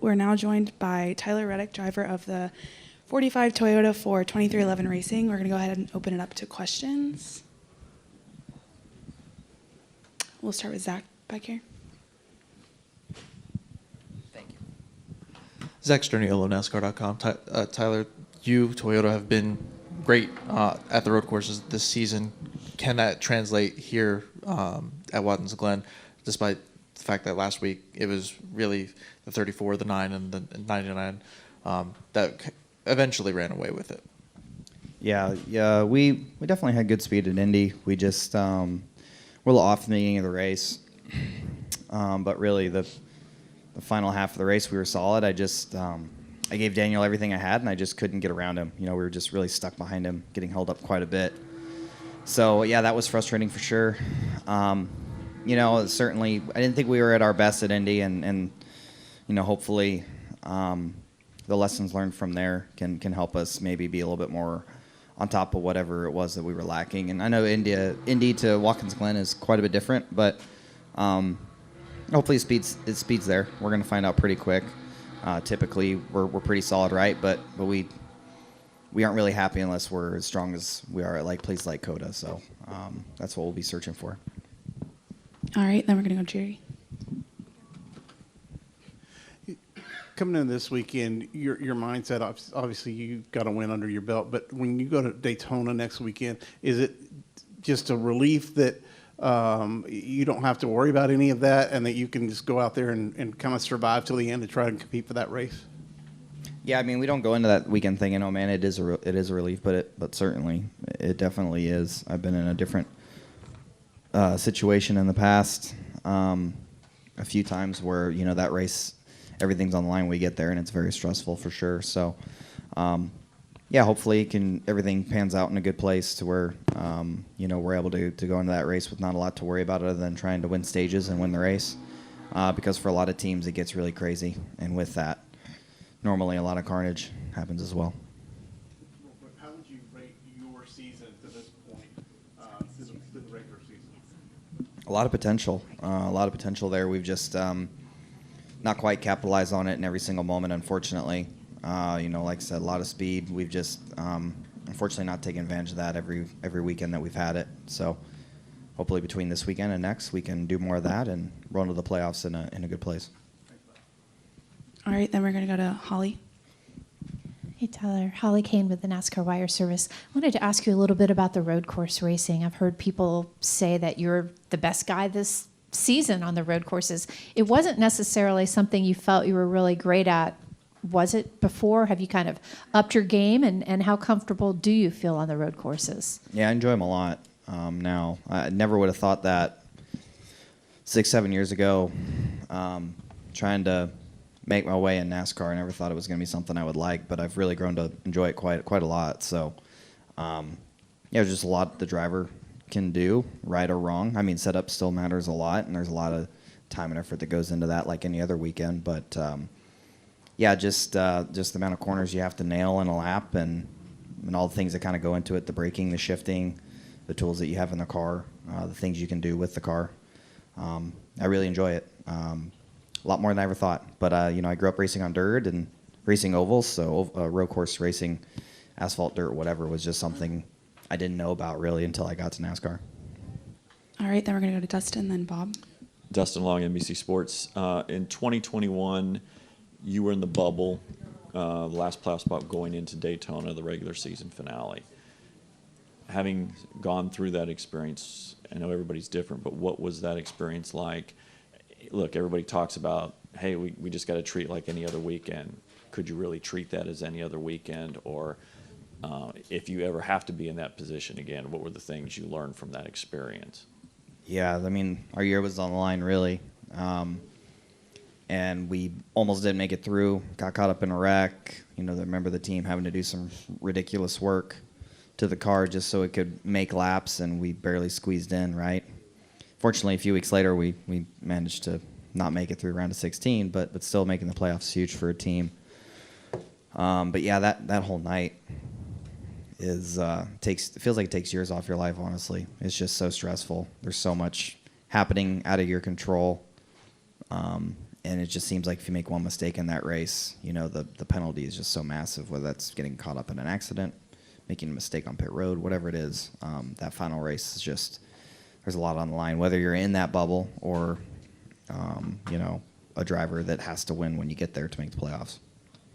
we're now joined by Tyler Reddick, driver of the 45 Toyota for 2311 Racing. We're going to go ahead and open it up to questions. We'll start with Zach back here. Thank you. Zach Sterniolo, NASCAR.com. Tyler, you, Toyota, have been great at the road courses this season. Can that translate here at Watkins Glen, despite the fact that last week it was really the 34, the 9, and the 99 that eventually ran away with it? Yeah, we definitely had good speed at Indy. We just we're a little off in the beginning of the race, but really the final half of the race we were solid. I gave Daniel everything I had, and I just couldn't get around him. We were just really stuck behind him, getting held up quite a bit. So yeah, that was frustrating for sure. Certainly I didn't think we were at our best at Indy, and hopefully the lessons learned from there can help us maybe be a little bit more on top of whatever it was that we were lacking. And I know Indy to Watkins Glen is quite a bit different, but hopefully it speeds there. We're going to find out pretty quick. Typically we're pretty solid, right? But we aren't really happy unless we're as strong as we are at places like Coda. So that's what we'll be searching for. All right, then we're going to go Jerry. Coming in this weekend, your mindset, obviously you've got a win under your belt, but when you go to Daytona next weekend, is it just a relief that you don't have to worry about any of that and that you can just go out there and kind of survive till the end to try and compete for that race? Yeah, I mean, we don't go into that weekend thinking, oh man, it is a relief, but certainly it definitely is. I've been in a different situation in the past a few times where that race, everything's on the line when we get there, and it's very stressful for sure. So hopefully everything pans out in a good place to where we're able to go into that race with not a lot to worry about other than trying to win stages and win the race, because for a lot of teams it gets really crazy, and with that normally a lot of carnage happens as well. How would you rate your season to this point, to the regular season? A lot of potential there. We've just not quite capitalized on it in every single moment, unfortunately. Like I said, a lot of speed. We've just unfortunately not taken advantage of that every weekend that we've had it. So hopefully between this weekend and next, we can do more of that and run to the playoffs in a good place. All right, then we're going to go to Holly. Hey, Tyler. Holly Kane with the NASCAR Wire Service. I wanted to ask you a little bit about the road course racing. I've heard people say that you're the best guy this season on the road courses. It wasn't necessarily something you felt you were really great at, was it, before? Have you kind of upped your game, and how comfortable do you feel on the road courses? Yeah, I enjoy them a lot now. I never would have thought that 6-7 years ago, trying to make my way in NASCAR. I never thought it was going to be something I would like, but I've really grown to enjoy it quite a lot. So, there's just a lot the driver can do, right or wrong. I mean, setup still matters a lot, and there's a lot of time and effort that goes into that, like any other weekend. But just the amount of corners you have to nail in a lap, and all the things that kind of go into it: the braking, the shifting, the tools that you have in the car, the things you can do with the car. I really enjoy it. A lot more than I ever thought. But, I grew up racing on dirt and racing ovals, so road course racing, asphalt, dirt, whatever, was just something I didn't know about really until I got to NASCAR. All right, then we're going to go to Dustin, then Bob. Dustin Long, NBC Sports. In 2021, you were in the bubble, last playoff spot going into Daytona, the regular season finale. Having gone through that experience, I know everybody's different, but what was that experience like? Look, everybody talks about, hey, we just got to treat it like any other weekend. Could you really treat that as any other weekend? Or if you ever have to be in that position again, what were the things you learned from that experience? Yeah, I mean, our year was on the line, really. And we almost didn't make it through, got caught up in a wreck. I remember the team having to do some ridiculous work to the car just so it could make laps, and we barely squeezed in, right? Fortunately, a few weeks later, we managed to not make it through round of 16, but still making the playoffs is huge for a team. But yeah, that whole night feels like it takes years off your life, honestly. It's just so stressful. There's so much happening out of your control. and it just seems like if you make one mistake in that race, the penalty is just so massive, whether that's getting caught up in an accident, making a mistake on pit road, whatever it is. That final race is just, there's a lot on the line, whether you're in that bubble or, a driver that has to win when you get there to make the playoffs.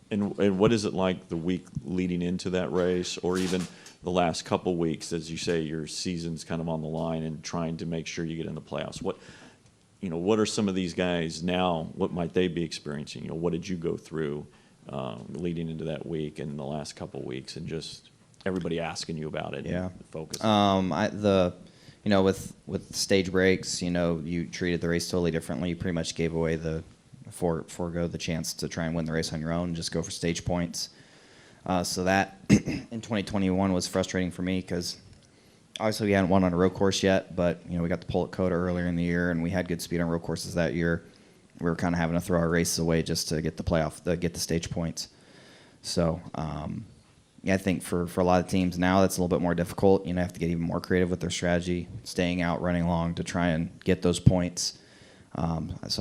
And what is it like the week leading into that race, or even the last couple weeks, as you say, your season's kind of on the line and trying to make sure you get in the playoffs? What are some of these guys now? What might they be experiencing? What did you go through leading into that week and the last couple weeks, and just everybody asking you about it? Yeah. And focus. With stage breaks, you treated the race totally differently. You pretty much gave away forego the chance to try and win the race on your own and just go for stage points. So that in 2021 was frustrating for me because obviously we hadn't won on a road course yet, but we got the pole at Coda earlier in the year and we had good speed on road courses that year. We were kind of having to throw our races away just to get get the stage points. So I think for a lot of teams now that's a little bit more difficult. You have to get even more creative with their strategy, staying out, running long to try and get those points. It's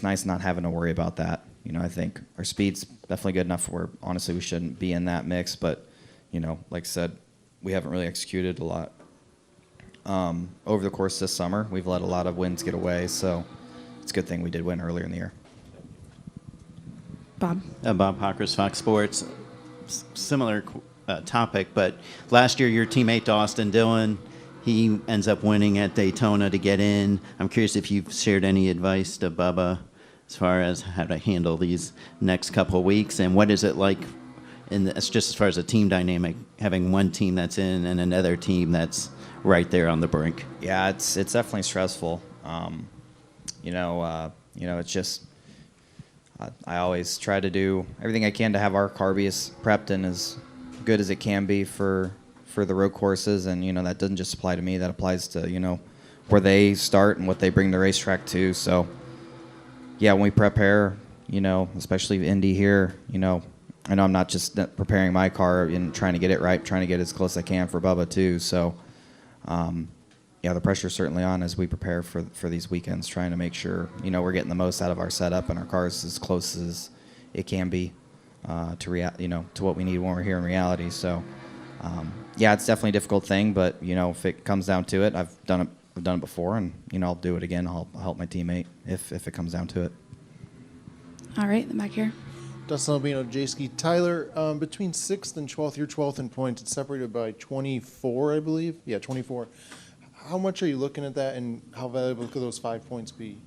nice not having to worry about that. I think our speed's definitely good enough where honestly we shouldn't be in that mix, but like I said, we haven't really executed a lot. Over the course this summer, we've let a lot of wins get away, so it's a good thing we did win earlier in the year. Bob. Bob Hawkers, Fox Sports. Similar topic, but last year your teammate Austin Dillon, he ends up winning at Daytona to get in. I'm curious if you've shared any advice to Bubba as far as how to handle these next couple of weeks, and what is it like, just as far as a team dynamic, having one team that's in and another team that's right there on the brink? Yeah, it's definitely stressful. It's just I always try to do everything I can to have our car be as prepped and as good as it can be for the road courses, and that doesn't just apply to me. That applies to where they start and what they bring the racetrack to. So yeah, when we prepare, especially Indy here, I know I'm not just preparing my car and trying to get it right, trying to get as close as I can for Bubba too. So the pressure's certainly on as we prepare for these weekends, trying to make sure we're getting the most out of our setup and our cars as close as it can be to what we need when we're here in reality. So it's definitely a difficult thing, but if it comes down to it, I've done it before, and I'll do it again. I'll help my teammate if it comes down to it. All right, then back here. Dustin Albino, J-Ski. Tyler, between 6th and 12th, you're 12th in points. It's separated by 24, I believe. Yeah, 24. How much are you looking at that, and how valuable could those 5 points be?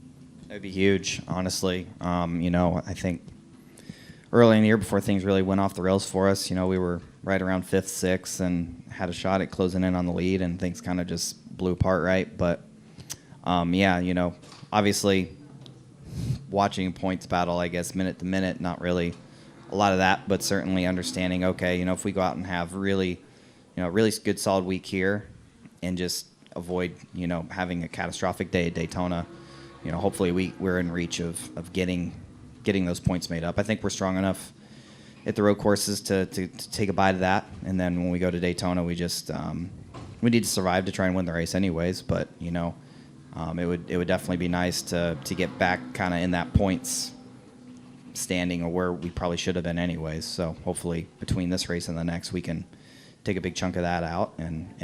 It'd be huge, honestly. I think early in the year, before things really went off the rails for us, we were right around 5th, 6th, and had a shot at closing in on the lead, and things kind of just blew apart, right? But, obviously watching points battle, I guess, minute to minute, not really a lot of that, but certainly understanding, okay, if we go out and have really good solid week here and just avoid, having a catastrophic day at Daytona, hopefully we're in reach of getting those points made up. I think we're strong enough at the road courses to take a bite of that, and then when we go to Daytona, we just we need to survive to try and win the race anyways. But it would definitely be nice to get back kind of in that points standing, or where we probably should have been anyways. So hopefully between this race and the next, we can take a big chunk of that out, and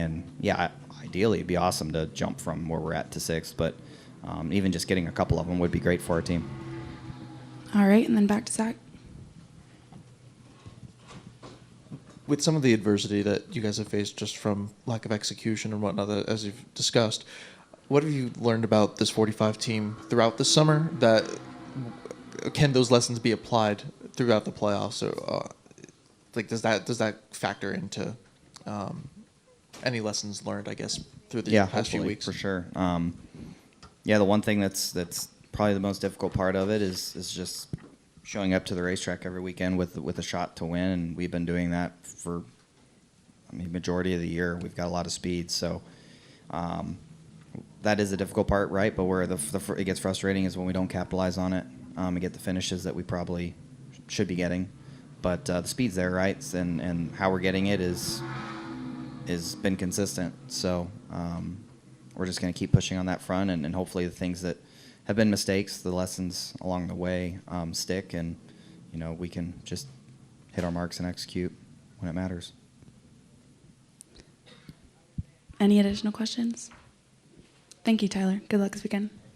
ideally it'd be awesome to jump from where we're at to 6th, but even just getting a couple of them would be great for our team. All right, and then back to Zach. With some of the adversity that you guys have faced just from lack of execution and whatnot, as you've discussed, what have you learned about this 45 team throughout the summer? That can those lessons be applied throughout the playoffs? Or does that factor into any lessons learned, I guess, through the past few weeks? For sure. The one thing that's probably the most difficult part of it is just showing up to the racetrack every weekend with a shot to win, and we've been doing that for majority of the year. We've got a lot of speed, so that is the difficult part, right? But where it gets frustrating is when we don't capitalize on it and get the finishes that we probably should be getting. But the speed's there, right? And how we're getting it is been consistent. So we're just going to keep pushing on that front, and hopefully the things that have been mistakes, the lessons along the way, stick, and we can just hit our marks and execute when it matters. Any additional questions? Thank you, Tyler. Good luck this weekend.